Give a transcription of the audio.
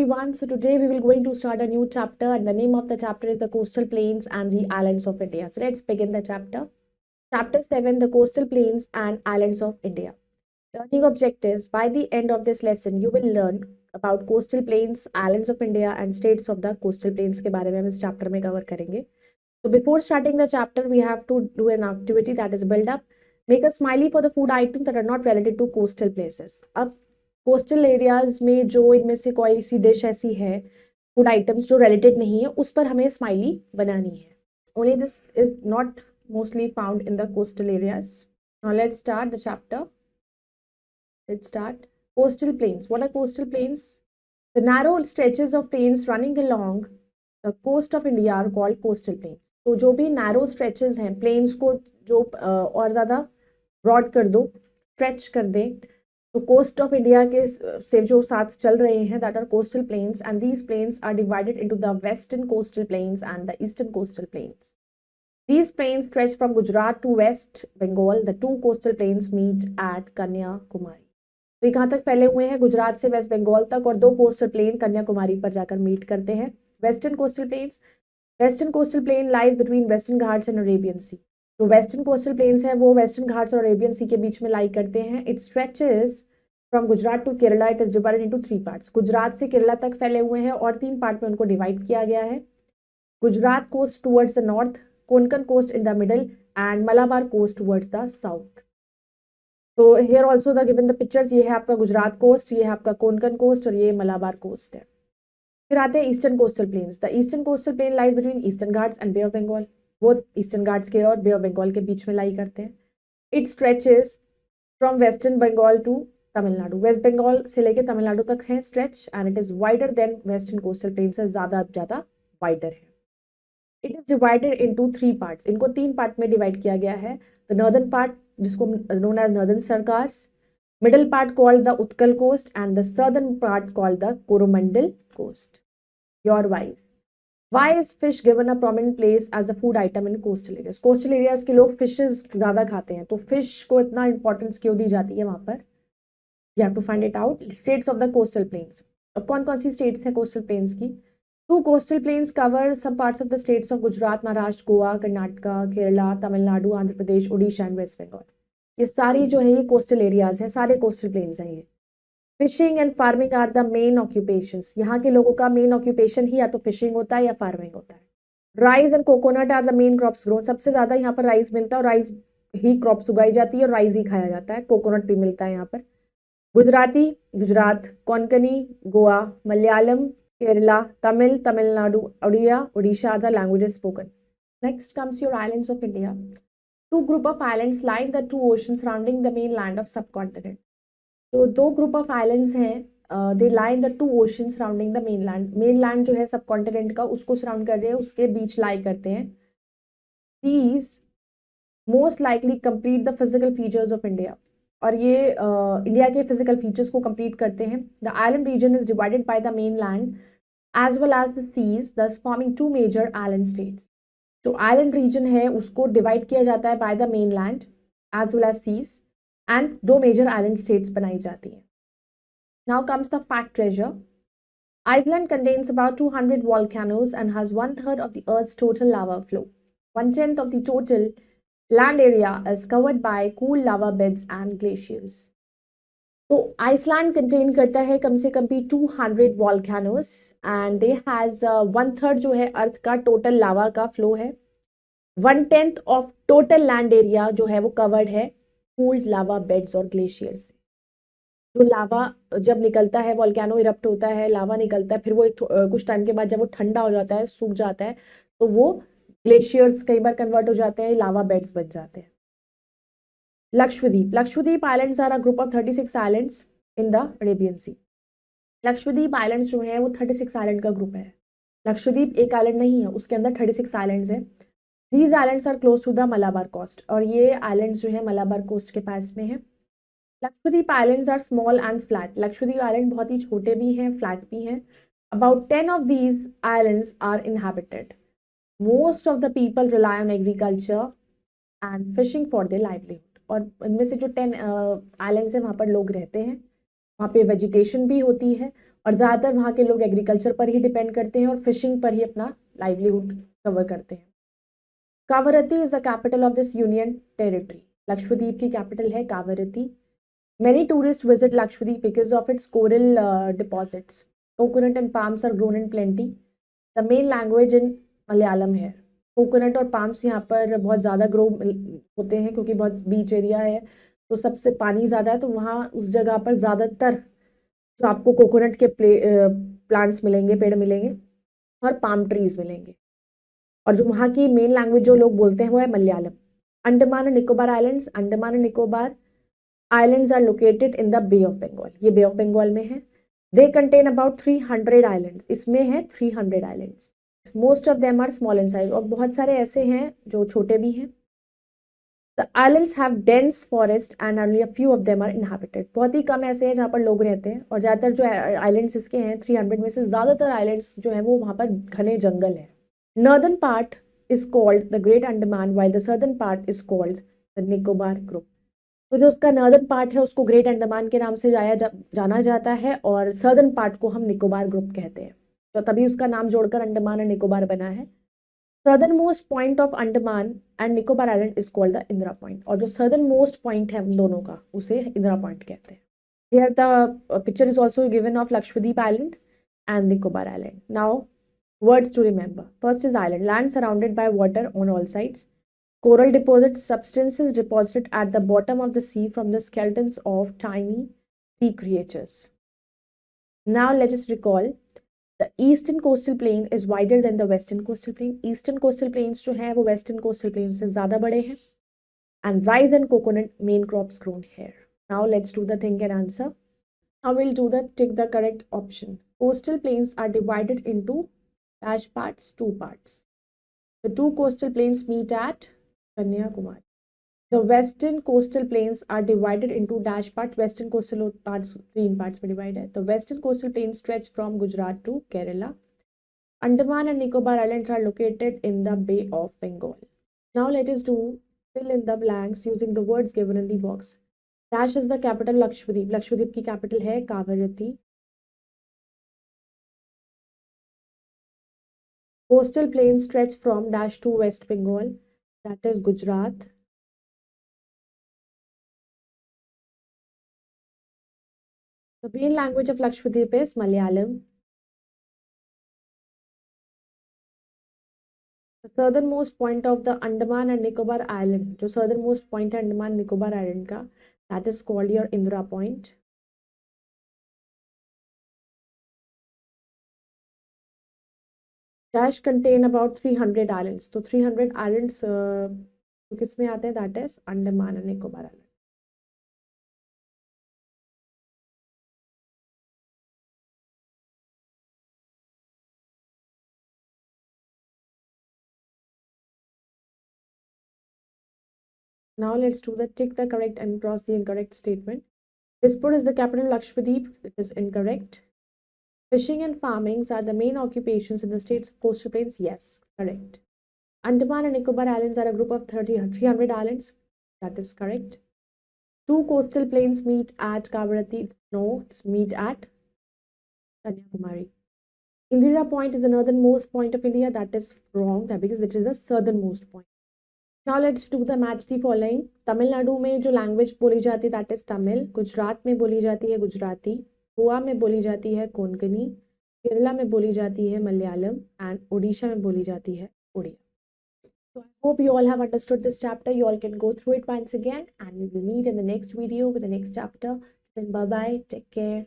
everyone. So today we will going to start a new chapter, and the name of the chapter is the coastal plains and the islands of India. So let's begin the chapter. Chapter 7, the coastal plains and islands of India. Learning objectives. By the end of this lesson, you will learn about coastal plains, islands of India and states of the coastal plains के बारे में हम इस chapter में cover करेंगे. So before starting the chapter, we have to do an activity that is build up. Make a smiley for the food items that are not related to coastal places. अब coastal areas में जो इनमें से कोई सी dish ऐसी है, food items जो related नहीं है, उस पर हमें स्माइली बनानी है. Only this is not mostly found in the coastal areas. Now let's start the chapter. Let's start. Coastal plains. What are coastal plains? The narrow stretches of plains running along the coast of India are called coastal plains. तो जो भी narrow stretches हैं, planes को जो और ज़्यादा broad कर दो, स्ट्रेच कर दें, तो कोस्ट ऑफ इंडिया के से जो साथ चल रहे हैं, that are coastal plains, and these plains are divided into the western coastal plains and the eastern coastal plains. These plains stretch from Gujarat to West Bengal. The two coastal plains meet at Kanyakumari. तो ये कहाँ तक फैले हुए हैं? गुजरात से waste Bengal तक, और दो कोस्टल प्लेन कन्याकुमारी पर जाकर मीट करते हैं. Western coastal plains. Western coastal plain lies between western Ghats and Arabian sea. जो वेस्टर्न कोस्टल प्लेन्स हैं वो वेस्टर्न घाट्स और अरेबियन सी के बीच में लाई करते हैं. It stretches from Gujarat to Kerala. It is divided into 3 parts. Gujarat से केरला तक फैले हुए हैं और 3 पार्ट में उनको डिवाइड किया गया है. Gujarat coast towards the north, Konkan coast in the middle and Malabar coast towards the south. तो here also the given the pictures. ये है आपका गुजरात कोस्ट, ये है आपका कोंकण कोस्ट और ये मलाबार कोस्ट है. फिर आते हैं eastern coastal plains. The eastern coastal plain lies between eastern Ghats and bay of Bengal. वो ईस्टर्न घाट्स के और बे ऑफ बंगाल के बीच में लाई करते हैं. It stretches from western Bengal to Tamil Nadu. West Bengal से लेकर तमिलनाडु तक है stretch, and it is wider than western coastal plain से ज़्यादा वाइडर है. It is divided into 3 parts. इनको 3 पार्ट में डिवाइड किया गया है. द नॉर्दर्न पार्ट, जिसको known as northern Circars, middle part called the Utkal coast and the southern part called the Coromandel coast. Your wise. Why is fish given a prominent place as a food item in coastal areas? Coastal areas के लोग fishes ज़्यादा खाते हैं, तो fish को इतना importance क्यों दी जाती है वहाँ पर? You have to find it out. States of the coastal plains. अब कौन कौन सी states हैं coastal plains की? 2 coastal plains cover some parts of the states of Gujarat, Maharashtra, Goa, Karnataka, Kerala, Tamil Nadu, Andhra Pradesh, Orissa and west Bengal. ये सारी जो है ये coastal areas हैं, सारे coastal plains हैं ये. Fishing and farming are the main occupations. यहाँ के लोगों का मेन ऑक्यूपेशन ही या तो फिशिंग होता है या फार्मिंग होता है. Rice and coconut are the main crops grown. सबसे ज्यादा यहाँ पर राइस मिलता है और राइस ही क्रॉप्स उगाई जाती है और राइस ही खाया जाता है. कोकोनट भी मिलता है यहाँ पर. Gujarati Gujarat, Konkani Goa, Malayalam Kerala, Tamil Tamil Nadu, Oriya Orissa are the languages spoken. Next comes your islands of India. 2 group of islands lie in the 2 oceans surrounding the mainland of subcontinent. तो 2 ग्रुप ऑफ आइलैंड्स हैं. They lie in the 2 ocean surrounding the mainland. Mainland जो है सब continent का, उसको surround कर रहे हैं, उसके बीच लाई करते हैं. These most likely complete the physical features of India. और ये इंडिया के फिजिकल फीचर्स को कंप्लीट करते हैं. The island region is divided by the mainland as well as the seas, thus forming 2 major island states. जो island region है उसको डिवाइड किया जाता है by the mainland as well as seas, and 2 major island states बनाई जाती हैं. Now comes the fact treasure. Iceland contains about 200 volcanoes and has 1/3 of the Earth's total lava flow. 1/10 of the total land area is covered by cool lava beds and glaciers. तो Iceland contain करता है कम से कम भी 200 volcanoes and they has 1/3 जो है अर्थ का total लावा का flow है. 1/10 ऑफ टोटल लैंड एरिया जो है वो कवर्ड है कूल्ड लावा बेड्स और ग्लेशियर्स से. जो लावा जब निकलता है, वॉल्केनो इरप्ट होता है, लावा निकलता है, फिर वो कुछ टाइम के बाद जब वो ठंडा हो जाता है, सूख जाता है, तो वो ग्लेशियर्स कई बार कन्वर्ट हो जाते हैं, लावा बेड्स बन जाते हैं. Lakshadweep. Lakshadweep islands are a group of 36 islands in the Arabian sea. Lakshadweep islands जो है वो 36 आइलैंड का ग्रुप है. लक्षद्वीप एक आइलैंड नहीं है, उसके अंदर 36 आइलैंड्स हैं. These islands are close to the Malabar coast. और ये आइलैंड्स जो है मलाबार कोस्ट के पास में है. Lakshadweep islands are small and flat. Lakshadweep island बहुत ही छोटे भी हैं, फ्लैट भी हैं. About 10 of these islands are inhabited. Most of the people rely on agriculture and fishing for their livelihood. और इनमें से जो 10 आइलैंड्स हैं वहाँ पर लोग रहते हैं वहाँ पे वेजिटेशन भी होती है और ज़्यादातर वहाँ के लोग एग्रीकल्चर पर ही डिपेंड करते हैं और फिशिंग पर ही अपना लाइवलीहुड कवर करते हैं। Kavaratti is the capital of this union territory. Lakshadweep की कैपिटल है Kavaratti. Many tourists visit Lakshadweep because of its coral deposits. Coconut and palms are grown in plenty. The main language in Malayalam है। Coconut और palms यहाँ पर बहुत ज़्यादा grow होते हैं क्योंकि बहुत बीच एरिया है, तो सबसे पानी ज़्यादा है, तो वहाँ उस जगह पर ज़्यादातर जो आपको कोकोनट के प्लांट्स मिलेंगे, पेड़ मिलेंगे और पाम ट्रीज मिलेंगे। और जो वहाँ की मेन लैंग्वेज जो लोग बोलते हैं वो है Malayalam. Andaman and Nicobar islands, Andaman and Nicobar islands are located in the bay of Bengal. ये बे ऑफ बंगाल में है। They contain about 300 islands. इसमें है 300 islands. Most of them are small in size, और बहुत सारे ऐसे हैं जो छोटे भी हैं। The islands have dense forest and only a few of them are inhabited. बहुत ही कम ऐसे हैं जहाँ पर लोग रहते हैं, और ज़्यादातर जो आइलैंड्स इसके हैं 300 में से ज़्यादातर आइलैंड्स जो हैं वो वहाँ पर घने जंगल है। Northern part is called the great Andaman while the southern part is called the Nicobar group. तो जो उसका नॉर्दर्न पार्ट है उसको ग्रेट अंडमान के नाम से जाना जाता है, और सदर्न पार्ट को हम निकोबार ग्रुप कहते हैं, तो तभी उसका नाम जोड़कर अंडमान और निकोबार बना है। Southern most point of Andaman and Nicobar island is called the Indira point, और जो सदर्न मोस्ट पॉइंट है उन दोनों का उसे इंदिरा पॉइंट कहते हैं। Here the picture is also given of Lakshadweep island and Nicobar island. Now words to remember. First is island, land surrounded by water on all sides. Coral deposits, substances deposited at the bottom of the sea from the skeletons of tiny sea creatures. Now let us recall, the eastern coastal plain is wider than the western coastal plain. Eastern coastal plains जो है वो western coastal plains से ज़्यादा बड़े हैं. And rice and coconut main crops grown here. Now let's do the think and answer. Now we'll do the tick the correct option. Coastal plains are divided into dash parts, two parts. The two coastal plains meet at Kanyakumari. The western coastal plains are divided into dash parts. Western coastal parts, three parts में divided. The western coastal plains stretch from Gujarat to Kerala. Andaman and Nicobar Islands are located in the Bay of Bengal. Now let us do fill in the blanks using the words given in the box. Dash is the capital Lakshadweep. Lakshadweep की capital है कावरती. Coastal plains stretch from dash to West Bengal, that is Gujarat. The main language of Lakshadweep is Malayalam. The southernmost point of the Andaman and Nicobar Island, जो southernmost point है Andaman Nicobar Island का, that is called your Indira Point. Dash contain about 300 islands. तो 300 islands तो किस में आते हैं? That is Andaman and Nicobar Island. Now let's do the tick the correct and cross the incorrect statement. Dispur is the capital Lakshadweep. It is incorrect. Fishing and farming are the main occupations in the state's coastal plains. Yes, correct. Andaman and Nicobar Islands are a group of 300 islands. That is correct. Two coastal plains meet at Kavarati. No, it's meet at Kanyakumari. Indira Point is the northernmost point of India. That is wrong, because it is the southernmost point. Now let's do the match the following. Tamil Nadu में जो language बोली जाती है that is Tamil. Gujarat में बोली जाती है गुजराती. गोवा में बोली जाती है कोंकणी. केरला में बोली जाती है मलयालम. एंड ओडिशा में बोली जाती है Odia. So I hope you all have understood this chapter. You all can go through it once again, and we will meet in the next video with the next chapter. Then bye bye. Take care.